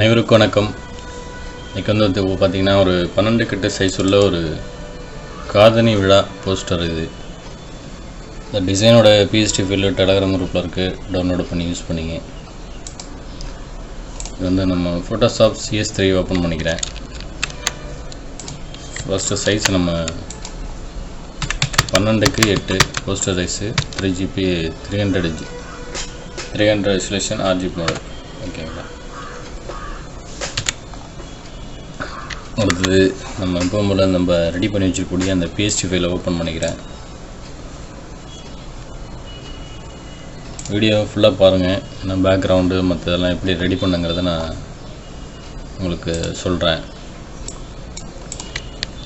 அனைவருக்கும் வணக்கம். இன்றைக்கி வந்து பார்த்திங்கன்னா ஒரு 12 கட்டு சைஸ் உள்ள ஒரு காதணி விழா போஸ்டர். இந்த டிசைனோட பிஎஸ்டி ஃபீல்டு டெலகிராம் குரூப்பில் இருக்குது, டவுன்லோடு பண்ணி யூஸ் பண்ணிங்க. இது வந்து நம்ம ஃபோட்டோஷாப் CS3 ஓப்பன் பண்ணிக்கிறேன். ஃபஸ்ட்டு சைஸ் நம்ம 12:8 poster size 3GB 300 resolution RGB model. ஓகேங்களா. அடுத்தது நம்ம எப்பவும் போல் நம்ம ரெடி பண்ணி வச்சுருக்கக்கூடிய அந்த பிஎஸ்டி ஃபைலை ஓப்பன் பண்ணிக்கிறேன். வீடியோ ஃபுல்லாக பாருங்கள். நான் பேக்ரவுண்டு மற்றதெல்லாம் எப்படி ரெடி பண்ணுங்கிறத நான் உங்களுக்கு சொல்கிறேன்.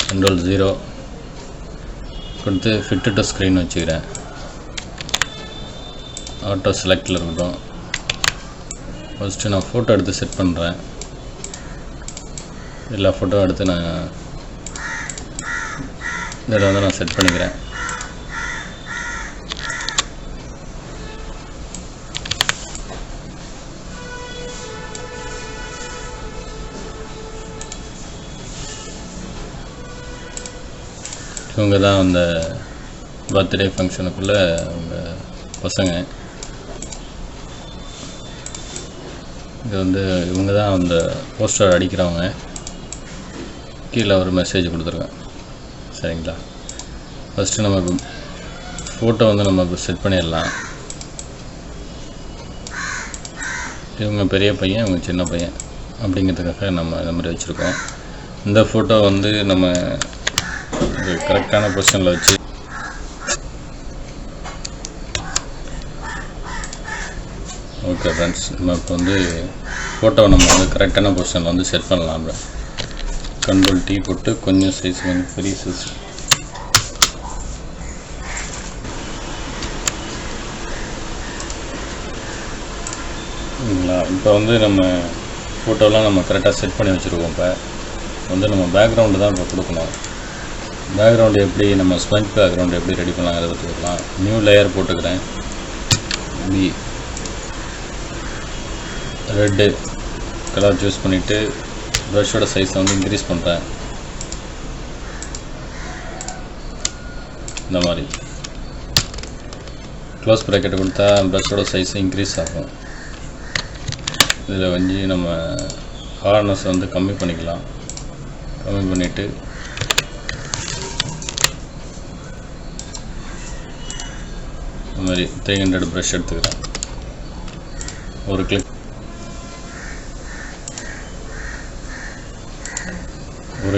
Ctrl+0 கொடுத்து ஃபிட் டு ஸ்க்ரீன் வச்சுக்கிறேன். ஆட்டோ செலக்டில் இருக்கட்டும். ஃபஸ்ட்டு நான் ஃபோட்டோ எடுத்து செட் பண்ணுறேன். எல்லா ஃபோட்டோ எடுத்து நான் இதில் வந்து நான் செட் பண்ணிக்கிறேன். இவங்க தான் அந்த பர்த்டே ஃபங்க்ஷனுக்குள்ளே அவங்க பசங்க. இது வந்து இவங்க தான் அந்த போஸ்டர் அடிக்கிறவங்க. கீழே ஒரு மெசேஜ் கொடுத்துருக்கேன். சரிங்களா. ஃபஸ்ட்டு நமக்கு ஃபோட்டோ வந்து நம்ம செட் பண்ணிடலாம். இவங்க பெரிய பையன், இவங்க சின்ன பையன் அப்படிங்கிறதுக்காக நம்ம இந்த மாதிரி வச்சுருக்கோம். இந்த ஃபோட்டோ வந்து நம்ம கரெக்டான பொசிஷனில் வச்சு ஓகே ஃப்ரெண்ட்ஸ், நம்ம இப்போ வந்து ஃபோட்டோவை நம்ம வந்து கரெக்டான பொசிஷனில் வந்து செட் பண்ணலாம். Ctrl+T போட்டு கொஞ்சம் சைஸ் வந்து பெரிய சைஸ் இல்லைங்களா. இப்போ வந்து நம்ம ஃபோட்டோலாம் நம்ம கரெக்டாக செட் பண்ணி வச்சுருக்கோம். இப்போ வந்து நம்ம பேக்ரவுண்டு தான் இப்போ கொடுக்கணும். பேக்ரவுண்டு எப்படி நம்ம ஸ்பஞ்ச் பேக்ரவுண்டு எப்படி ரெடி பண்ணலாங்கிறத பார்த்துக்கலாம். நியூ லேயர் போட்டுக்கிறேன். ரெட்டு கலர் சூஸ் பண்ணிவிட்டு ப்ரஷோட சைஸை வந்து இன்க்ரீஸ் பண்ணுறேன். இந்த மாதிரி க்ளோஸ் ப்ராக்கெட் கொடுத்தா ப்ரஷோட சைஸு இன்க்ரீஸ் ஆகும். இதில் வந்து நம்ம ஹார்ட்னஸ் வந்து கம்மி பண்ணிக்கலாம். கம்மி பண்ணிவிட்டு இந்த மாதிரி 300 ப்ரஷ் எடுத்துக்கிறேன். ஒரு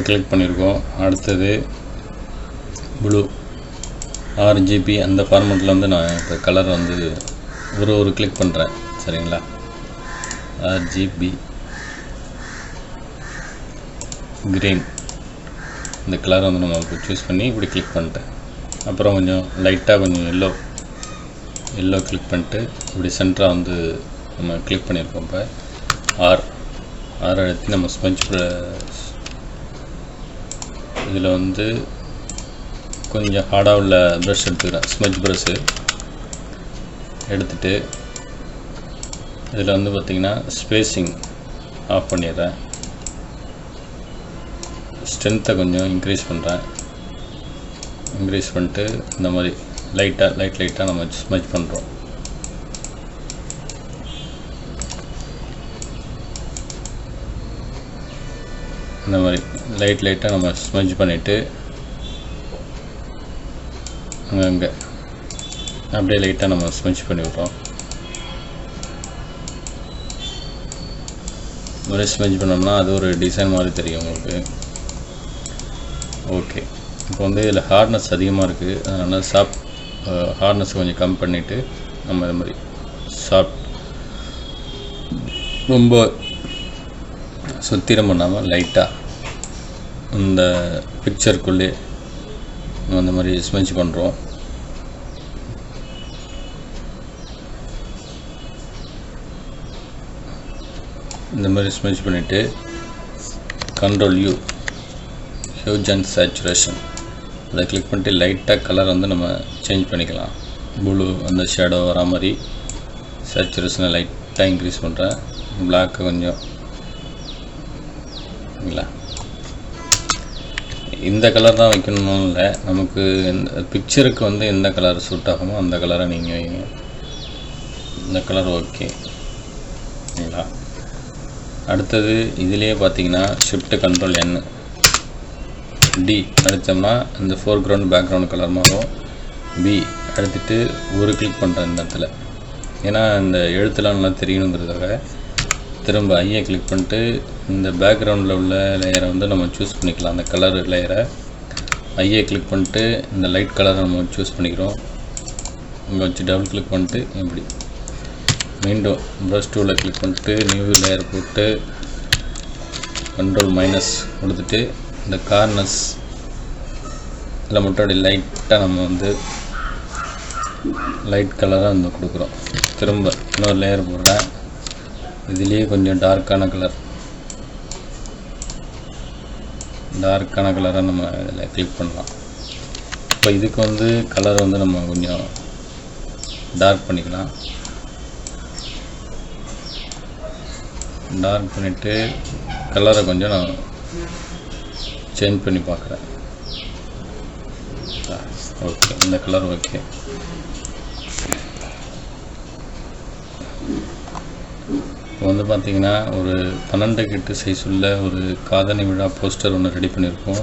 கிளிக் பண்ணியிருக்கோம். அடுத்தது ப்ளூ RGB அந்த ஃபார்மெட்டில் வந்து நான் இப்போ கலர் வந்து ஒரு கிளிக் பண்ணுறேன். சரிங்களா. RGB க்ரீன் இந்த கலர் வந்து நம்ம இப்போ சூஸ் பண்ணி இப்படி கிளிக் பண்ணிட்டேன். அப்புறம் கொஞ்சம் லைட்டாக கொஞ்சம் எல்லோ கிளிக் பண்ணிட்டு இப்படி சென்டராக வந்து நம்ம கிளிக் பண்ணியிருக்கோம். இப்போ ஆர் அழுத்தி நம்ம ஸ்பஞ்ச் இதில் வந்து கொஞ்சம் ஹார்டாக உள்ள ப்ரஷ் எடுத்துக்கிறேன். ஸ்மஜ் ப்ரஷ்ஷு எடுத்துகிட்டு இதில் வந்து பார்த்திங்கன்னா ஸ்பேஸிங் ஆஃப் பண்ணிடுறேன். ஸ்ட்ரென்த்தை கொஞ்சம் இன்க்ரீஸ் பண்ணுறேன். இன்க்ரீஸ் பண்ணிட்டு இந்த மாதிரி லைட்டாக நம்ம ஸ்மஜ் பண்ணுறோம். இந்த மாதிரி லைட்டாக நம்ம ஸ்மஜ் பண்ணிவிட்டு அங்கே அப்படியே லைட்டாக நம்ம ஸ்மஜ் பண்ணி விட்றோம். இந்த மாதிரி ஸ்மஜ் பண்ணோம்னா அது ஒரு டிசைன் மாதிரி தெரியும் உங்களுக்கு. ஓகே, இப்போ வந்து இதில் ஹார்ட்னஸ் அதிகமாக இருக்குது. அதனால் ஹார்ட்னஸ் கொஞ்சம் கம்மி பண்ணிவிட்டு நம்ம இது மாதிரி ரொம்ப சுத்திரம் பண்ணாமல் லைட்டாக இந்த பிக்சருக்குள்ளே அந்த மாதிரி ஸ்மெச் பண்ணுறோம். இந்த மாதிரி ஸ்மெச் பண்ணிவிட்டு Ctrl+U ஹியூஜ் அண்ட் சேச்சுரேஷன் அதை கிளிக் பண்ணிட்டு லைட்டாக கலர் வந்து நம்ம சேஞ்ச் பண்ணிக்கலாம். ப்ளூ அந்த ஷேடோ வர மாதிரி சேச்சுரேஷனை லைட்டாக இன்க்ரீஸ் பண்ணுறேன். பிளாக்கை கொஞ்சம் இல்லைங்களா? இந்த கலர் தான் வைக்கணும்னு இல்லை, நமக்கு இந்த பிக்சருக்கு வந்து எந்த கலர் சூட் ஆகுமோ அந்த கலரை நீங்கள் வைங்க. இந்த கலர் ஓகே இல்லைங்களா? அடுத்தது இதிலே பார்த்தீங்கன்னா ஷிஃப்ட் கண்ட்ரோல் N D அடித்தோம்னா இந்த ஃபோர்க்ரவுண்ட் பேக்ரவுண்ட் கலர் மாறும். B அழுத்திட்டு ஒரு கிளிக் பண்ணுறேன் இந்த இடத்துல, ஏன்னா இந்த எழுத்துலாம் நல்லா தெரியணுங்கிறதுக்காக. திரும்ப ஐயை கிளிக் பண்ணிட்டு இந்த பேக்ரவுண்டில் உள்ள லேயரை வந்து நம்ம சூஸ் பண்ணிக்கலாம். அந்த கலர் லேயரை ஐயை கிளிக் பண்ணிட்டு இந்த லைட் கலரை நம்ம சூஸ் பண்ணிக்கிறோம். இங்கே வச்சு டபுள் கிளிக் பண்ணிட்டு இப்படி மீண்டும் ப்ரஷ் டூவில் கிளிக் பண்ணிட்டு நியூ லேயர் போட்டு கண்ட்ரோல் - கொடுத்துட்டு இந்த கார்னர்ஸ் இல்லை மட்டும் அப்படி லைட்டாக நம்ம வந்து லைட் கலராக வந்து கொடுக்குறோம். திரும்ப இன்னொரு லேயர் போடுறேன், இதுலேயே கொஞ்சம் டார்க்கான கலரை நம்ம இதில் கிளிக் பண்ணலாம். இப்போ இதுக்கு வந்து கலர் வந்து நம்ம கொஞ்சம் டார்க் பண்ணிக்கலாம். டார்க் பண்ணிவிட்டு கலரை கொஞ்சம் நான் சேஞ்ச் பண்ணி பார்க்குறேன். ஓகே, இந்த கலர் ஓகே. இப்போ வந்து பார்த்திங்கன்னா ஒரு 12 சைஸ் உள்ள ஒரு காதணி விழா போஸ்டர் ஒன்று ரெடி பண்ணியிருக்கோம்.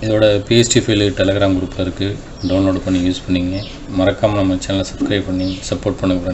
இதோட PST ஃபைல் டெலகிராம் குரூப்பில் இருக்குது, டவுன்லோட் பண்ணி யூஸ் பண்ணிங்க. மறக்காமல் நம்ம சேனலை சப்ஸ்கிரைப் பண்ணி சப்போர்ட் பண்ணுங்க.